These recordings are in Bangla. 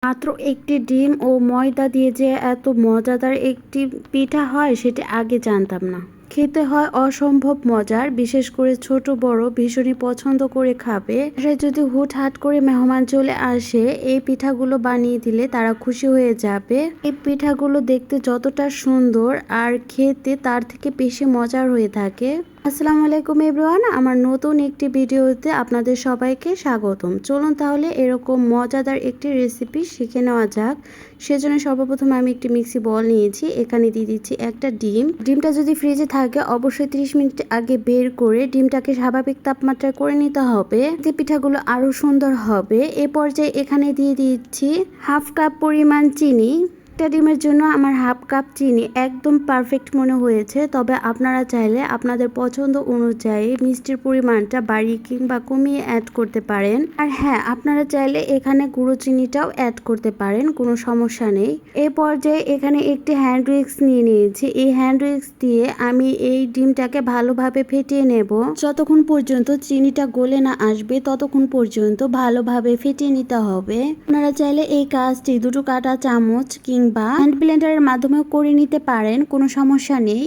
মাত্র একটি ডিম ও ময়দা দিয়ে যে এত মজাদার একটি পিঠা হয় সেটা আগে জানতাম না। খেতে হয় অসম্ভব মজার, বিশেষ করে ছোট বড় ভীষণই পছন্দ করে খাবে। যদি হুটহাট করে মেহমান চলে আসে, এই পিঠাগুলো বানিয়ে দিলে তারা খুশি হয়ে যাবে। এই পিঠাগুলো দেখতে যতটা সুন্দর আর খেতে তার থেকে বেশি মজার হয়ে থাকে। আসসালামু আলাইকুম এভরিওয়ান, আমার নতুন একটি ভিডিওতে আপনাদের সবাইকে স্বাগতম। চলুন তাহলে এরকম মজাদার একটি রেসিপি শিখে নেওয়া যাক। সেজন্য সর্বপ্রথম আমি একটি মিক্সি বল নিয়েছি, এখানে দিয়ে দিচ্ছি একটা ডিম। ডিমটা যদি ফ্রিজে থাকে অবশ্যই 30 মিনিট আগে বের করে ডিমটাকে স্বাভাবিক তাপমাত্রায় করে নিতে হবে, এতে পিঠাগুলো আরো সুন্দর হবে। এ পর্যায়ে এখানে দিয়ে দিচ্ছি হাফ কাপ পরিমাণ চিনি। একটা ডিমের জন্য আমার হাফ কাপ চিনি একদম পারফেক্ট মনে হয়েছে, তবে আপনারা চাইলে আপনাদের পছন্দ অনুযায়ী মিষ্টির পরিমাণটা বাড়িয়ে কিংবা কমিয়ে অ্যাড করতে পারেন। আর হ্যাঁ, আপনারা চাইলে এখানে গুঁড়ো চিনিটাও অ্যাড করতে পারেন, কোনো সমস্যা নেই। এই পর্যায়ে এখানে একটি হ্যান্ড উইক্স নিয়ে নিয়েছি। এই হ্যান্ড উইক্স দিয়ে আমি এই ডিমটাকে ভালোভাবে ফেটিয়ে নেব। যতক্ষণ পর্যন্ত চিনিটা গলে না আসবে ততক্ষণ পর্যন্ত ভালোভাবে ফেটিয়ে নিতে হবে। আপনারা চাইলে এই কাজটি দুটো কাঁটা চামচ বা হ্যান্ড ব্লেন্ডারের মাধ্যমেও করে নিতে পারেন, কোনো সমস্যা নেই।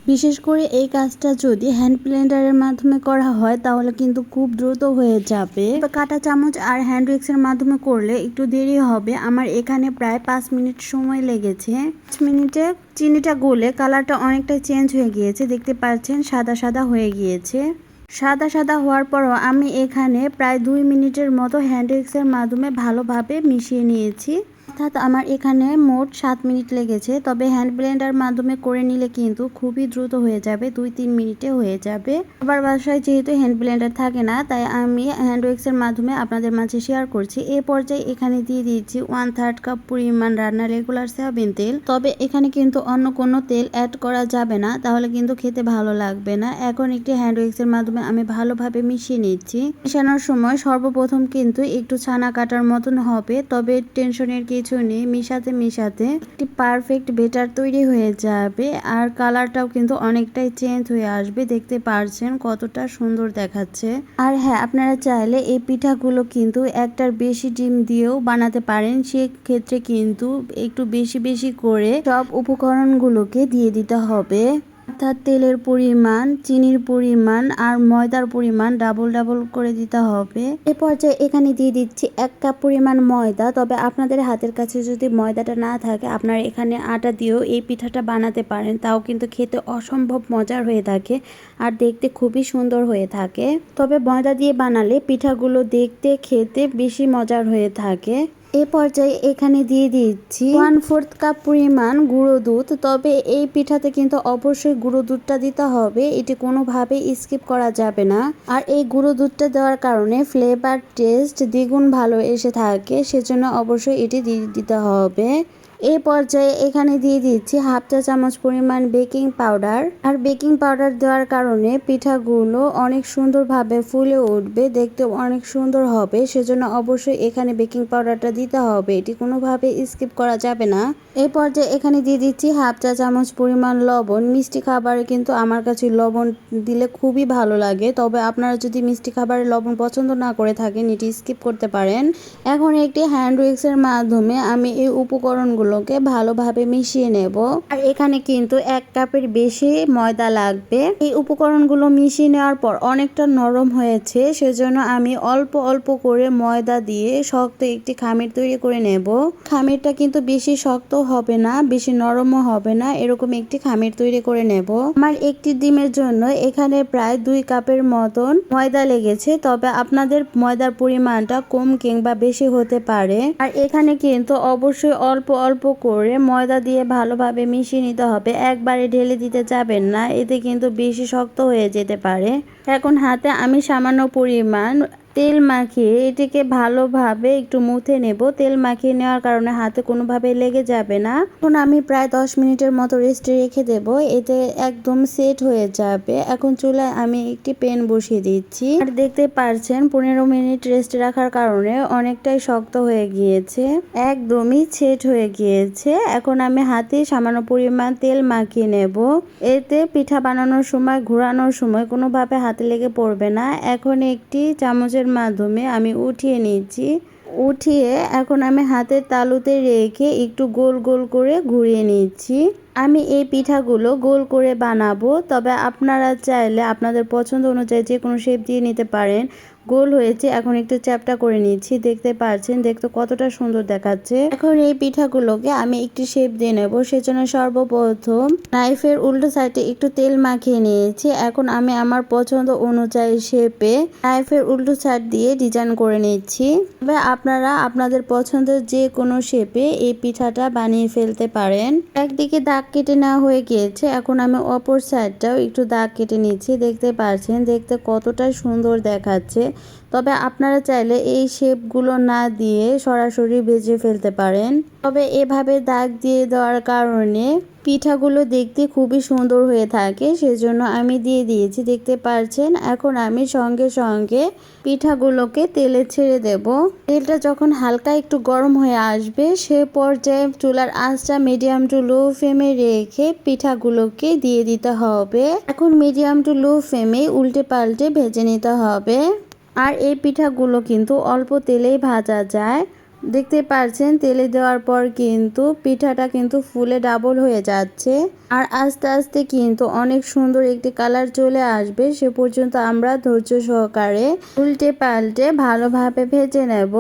বিশেষ করে এই কাজটা যদি হ্যান্ড ব্লেন্ডারের মাধ্যমে করা হয় তাহলে কিন্তু খুব দ্রুত হয়ে যাবে। কাঁটা চামচ আর হ্যান্ড উইক্সের মাধ্যমে করলে একটু দেরি হবে। আমার এখানে প্রায় 5 মিনিট সময় লেগেছে। 5 মিনিটে চিনিটা গলে কালারটা অনেকটাই চেঞ্জ হয়ে গিয়েছে, দেখতে পাচ্ছেন সাদা সাদা হয়ে গিয়েছে। সাদা সাদা হওয়ার পরও আমি এখানে প্রায় 2 মিনিটের মতো হ্যান্ড উইক্সের মাধ্যমে ভালোভাবে মিশিয়ে নিয়েছি। অর্থাৎ আমার এখানে মোট 7 মিনিট লেগেছে, তবে হ্যান্ড ব্লেন্ডার মাধ্যমে করে নিলে কিন্তু খুবই দ্রুত হয়ে যাবে, 2-3 মিনিটে হয়ে যাবে। আবার বাসায় যেহেতু হ্যান্ড ব্লেন্ডার থাকে না, তাই আমি হ্যান্ড উইক্সের মাধ্যমে আপনাদের মাঝে শেয়ার করছি। এই পর্যায়ে এখানে দিয়ে দিয়েছি 1/3 কাপ পরিমাণ রান্নার রেগুলার সয়াবিন তেল। তবে এখানে কিন্তু অন্য কোনো তেল অ্যাড করা যাবে না, তাহলে কিন্তু খেতে ভালো লাগবে না। এখন একটি হ্যান্ড উইক্সের মাধ্যমে আমি ভালোভাবে মিশিয়ে নিচ্ছি। মেশানোর সময় সর্বপ্রথম কিন্তু একটু ছানা কাটার মতন হবে, তবে টেনশনের কিছু নেই, মিশাতে মিশাতে একটি পারফেক্ট বেটার তৈরি হয়ে যাবে। আর কালারটাও কিন্তু অনেকটাই চেঞ্জ হয়ে আসবে, দেখতে পারছেন কতটা সুন্দর দেখাচ্ছে। আর হ্যাঁ, আপনারা চাইলে এই পিঠাগুলো কিন্তু একটার বেশি ডিম দিয়েও বানাতে পারেন, সেক্ষেত্রে কিন্তু একটু বেশি বেশি করে সব উপকরণগুলোকে দিয়ে দিতে হবে। অর্থাৎ তেলের পরিমাণ, চিনির পরিমাণ আর ময়দার পরিমাণ ডাবল ডাবল করে দিতে হবে। এ পর্যায়ে এখানে দিয়ে দিচ্ছি 1 কাপ পরিমাণ ময়দা। তবে আপনাদের হাতের কাছে যদি ময়দাটা না থাকে আপনারা এখানে আটা দিয়েও এই পিঠাটা বানাতে পারেন, তাও কিন্তু খেতে অসম্ভব মজার হয়ে থাকে আর দেখতে খুবই সুন্দর হয়ে থাকে। তবে ময়দা দিয়ে বানালে পিঠাগুলো দেখতে খেতে বেশি মজার হয়ে থাকে। এই পর্যায়ে এখানে দিয়ে দিচ্ছি 1/4 কাপ পরিমাণ গুঁড়ো দুধ। তবে এই পিঠাতে কিন্তু অবশ্যই গুঁড়ো দুধটা দিতে হবে, এটি কোনোভাবে স্কিপ করা যাবে না। আর এই গুঁড়ো দুধটা দেওয়ার কারণে ফ্লেভার টেস্ট দ্বিগুণ ভালো এসে থাকে, সেজন্য অবশ্যই এটি দিয়ে দিতে হবে। এই পর্যায়ে এখানে দিয়ে দিচ্ছি 1/2 চা চামচ পরিমাণ বেকিং পাউডার। আর বেকিং পাউডার দেওয়ার কারণে পিঠাগুলো অনেক সুন্দরভাবে ফুলে উঠবে, দেখতে অনেক সুন্দর হবে, সেজন্য অবশ্যই এখানে বেকিং পাউডারটা দিতে হবে, এটি কোনোভাবে স্কিপ করা যাবে না। এই পর্যায়ে এখানে দিয়ে দিচ্ছি 1/2 চা চামচ পরিমাণ লবণ। মিষ্টি খাবারে কিন্তু আমার কাছে লবণ দিলে খুবই ভালো লাগে, তবে আপনারা যদি মিষ্টি খাবারে লবণ পছন্দ না করে থাকেন এটি স্কিপ করতে পারেন। এখন একটি হ্যান্ড উইক্সের মাধ্যমে আমি এই উপকরণগুলোকে ভালোভাবে মিশিয়ে নেব। আর এখানে কিন্তু 1 কাপের বেশি ময়দা লাগবে। এই উপকরণগুলো মিশিয়ে নেওয়ার পর অনেকটা নরম হয়েছে, সেজন্য আমি অল্প অল্প করে ময়দা দিয়ে শক্ত একটি খামির তৈরি করে নেব। খামিরটা কিন্তু বেশি শক্ত হবে না, বেশি নরমও হবে না, এরকম একটি খামির তৈরি করে নেব। আমার একটি ডিমের জন্য এখানে প্রায় 2 কাপের মতন ময়দা লেগেছে, তবে আপনাদের ময়দার পরিমাণটা কম কিংবা বেশি হতে পারে। আর এখানে কিন্তু অবশ্যই অল্প অল্প করে ময়দা দিয়ে ভালোভাবে মিশিয়ে নিতে হবে, একবারে ঢেলে দিতে যাবেন না, এতে কিন্তু বেশি শক্ত হয়ে যেতে পারে। এখন হাতে আমি সামান্য পরিমাণ তেল মাখিয়ে এটিকে ভালোভাবে একটু মুথে নেব। তেল মাখিয়ে নেওয়ার কারণে হাতে কোনোভাবে লেগে যাবে না। এখন আমি প্রায় 10 মিনিটের মতো রেস্টে রেখে দেব, এতে একদম সেট হয়ে যাবে। এখন চুলায় আমি একটি প্যান বসিয়ে দিচ্ছি। আর দেখতে পাচ্ছেন 15 মিনিট রেস্টে রাখার কারণে অনেকটাই শক্ত হয়ে গিয়েছে, একদমই সেট হয়ে গিয়েছে। এখন আমি হাতে সামান্য পরিমাণ তেল মাখিয়ে নেব, এতে পিঠা বানানোর সময় ঘোরানোর সময় কোনোভাবে হাতে লেগে পড়বে না। এখন একটি চামচের মাধ্যমে আমি উঠিয়ে নিচ্ছি। উঠিয়ে এখন আমি হাতের তালুতে রেখে একটু গোল গোল করে ঘুরিয়ে নিচ্ছি। আমি এই পিঠাগুলো গোল করে বানাবো, তবে আপনারা চাইলে আপনাদের পছন্দ অনুযায়ী যে কোনো শেপ দিয়ে নিতে পারেন। গোল হয়েছে, এখন একটু চ্যাপ্টা করে নিচ্ছি। দেখতে পাচ্ছেন দেখতে কতটা সুন্দর দেখাচ্ছে। এখন এই পিঠাগুলোকে আমি একটু শেপ দিয়ে নেব। সেজন্য সর্বপ্রথম নাইফের উল্টো সাইডে একটু তেল মাখিয়ে নিয়েছি। এখন আমি আমার পছন্দ অনুযায়ী শেপে নাইফের উল্টো সাইড দিয়ে ডিজাইন করে নিচ্ছি। তবে আপনারা আপনাদের পছন্দের যে কোনো শেপে এই পিঠাটা বানিয়ে ফেলতে পারেন। একদিকে দাগ কেটে নেওয়া হয়ে গিয়েছে, এখন আমি অপর সাইডটাও একটু দাগ কেটে নিচ্ছি। দেখতে পাচ্ছেন দেখতে কতটা সুন্দর দেখাচ্ছে। তবে আপনারা চাইলে এই শেপগুলো না দিয়ে সরাসরি ভেজে ফেলতে পারেন। তবে এভাবে দাগ দিয়ে দেওয়ার কারণে পিঠাগুলো দেখতে খুবই সুন্দর হয়ে থাকে, সেজন্য আমি দিয়ে দিয়েছি। দেখতে পাচ্ছেন এখন আমি সঙ্গে সঙ্গে পিঠাগুলোকে তেলে ছেড়ে দেব। তেলটা যখন হালকা একটু গরম হয়ে আসবে সে পর্যায়ে চুলার আঁচটা মিডিয়াম টু লো ফ্লেমে রেখে পিঠাগুলোকে দিয়ে দিতে হবে। এখন মিডিয়াম টু লো ফ্লেমে উল্টে পাল্টে ভেজে নিতে হবে। আর এই পিঠাগুলো কিন্তু অল্প তেলেই ভাজা যায়। দেখতে পাচ্ছেন তেলে দেওয়ার পর কিন্তু পিঠাটা কিন্তু ফুলে ডাবল হয়ে যাচ্ছে। আর আস্তে আস্তে কিন্তু অনেক সুন্দর একটি কালার চলে আসবে। সে পর্যন্ত আমরা ধৈর্য সহকারে উল্টে পাল্টে ভালোভাবে ভেজে নেব।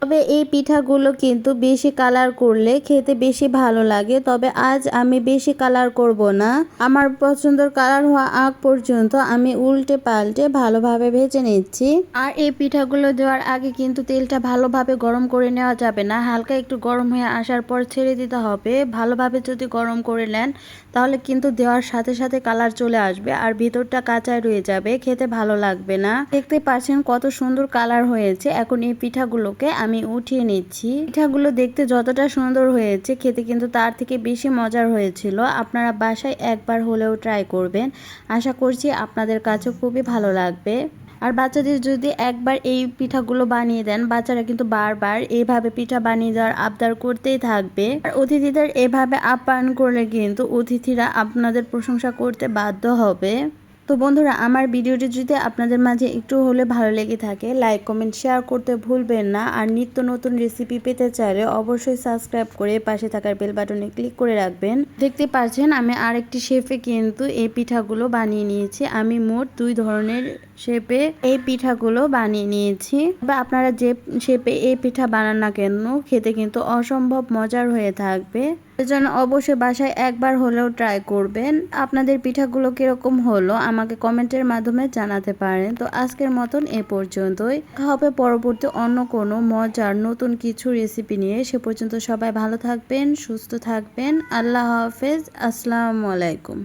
তবে এই পিঠাগুলো কিন্তু বেশি কালার করলে খেতে বেশি ভালো লাগে। তবে আজ আমি বেশি কালার করব না। আমার পছন্দের কালার হওয়া আগ পর্যন্ত আমি উল্টে পাল্টে ভালোভাবে ভেজে নিচ্ছি। আর এই পিঠাগুলো দেওয়ার আগে কিন্তু তেলটা ভালোভাবে গরম করে নেওয়া যাবে না। হালকা একটু গরম হয়ে আসার পর ছেড়ে দিতে হবে। ভালোভাবে যদি গরম করে নেন তাহলে কিন্তু দেওয়ার সাথে সাথে কালার চলে আসবে আর ভিতরটা কাঁচায় রয়ে যাবে, খেতে ভালো লাগবে না। দেখতে পাচ্ছেন কত সুন্দর কালার হয়েছে। এখন এই পিঠাগুলোকে আমি উঠিয়ে নিচ্ছি। পিঠাগুলো দেখতে যতটা সুন্দর হয়েছে খেতে কিন্তু তার থেকে বেশি মজার হয়েছিল। আপনারা বাসায় একবার হলেও ট্রাই করবেন। আশা করছি আপনাদের কাছে খুবই ভালো লাগবে। আর বাচ্চাদের যদি একবার এই পিঠাগুলো বানিয়ে দেন বাচ্চারা কিন্তু বারবার এইভাবে পিঠা বানিয়ে দেওয়ার আবদার করতেই থাকবে। আর অতিথিদের এভাবে আপ্যায়ন করলে কিন্তু অতিথিরা আপনাদের প্রশংসা করতে বাধ্য হবে। তো বন্ধুরা আমার ভিডিওটি যদি আপনাদের মাঝে একটু হলে ভালো লেগে থাকে লাইক কমেন্ট শেয়ার করতে ভুলবেন না। আর নিত্য নতুন রেসিপি পেতে চাইলে অবশ্যই সাবস্ক্রাইব করে পাশে থাকার বেল বাটনে ক্লিক করে রাখবেন। দেখতে পাচ্ছেন আমি আরেকটি শেপে কিন্তু এই পিঠাগুলো বানিয়ে নিয়েছি। আমি মোট 2 ধরনের শেপে এই পিঠাগুলো বানিয়ে নিয়েছি। বা আপনারা যে শেপে এই পিঠা বানান না কেন খেতে কিন্তু অসম্ভব মজার হয়ে থাকবে। এজন্য অবশ্যই বাসায় একবার হলেও ট্রাই করবেন। আপনাদের পিঠাগুলো কিরকম হলো আমাকে কমেন্টের মাধ্যমে জানাতে পারেন। তো আজকের মতন এ পর্যন্তই। দেখা হবে পরবর্তী অন্য কোনো মজার নতুন কিছু রেসিপি নিয়ে। সে পর্যন্ত সবাই ভালো থাকবেন, সুস্থ থাকবেন। আল্লাহ হাফেজ, আসসালামু আলাইকুম।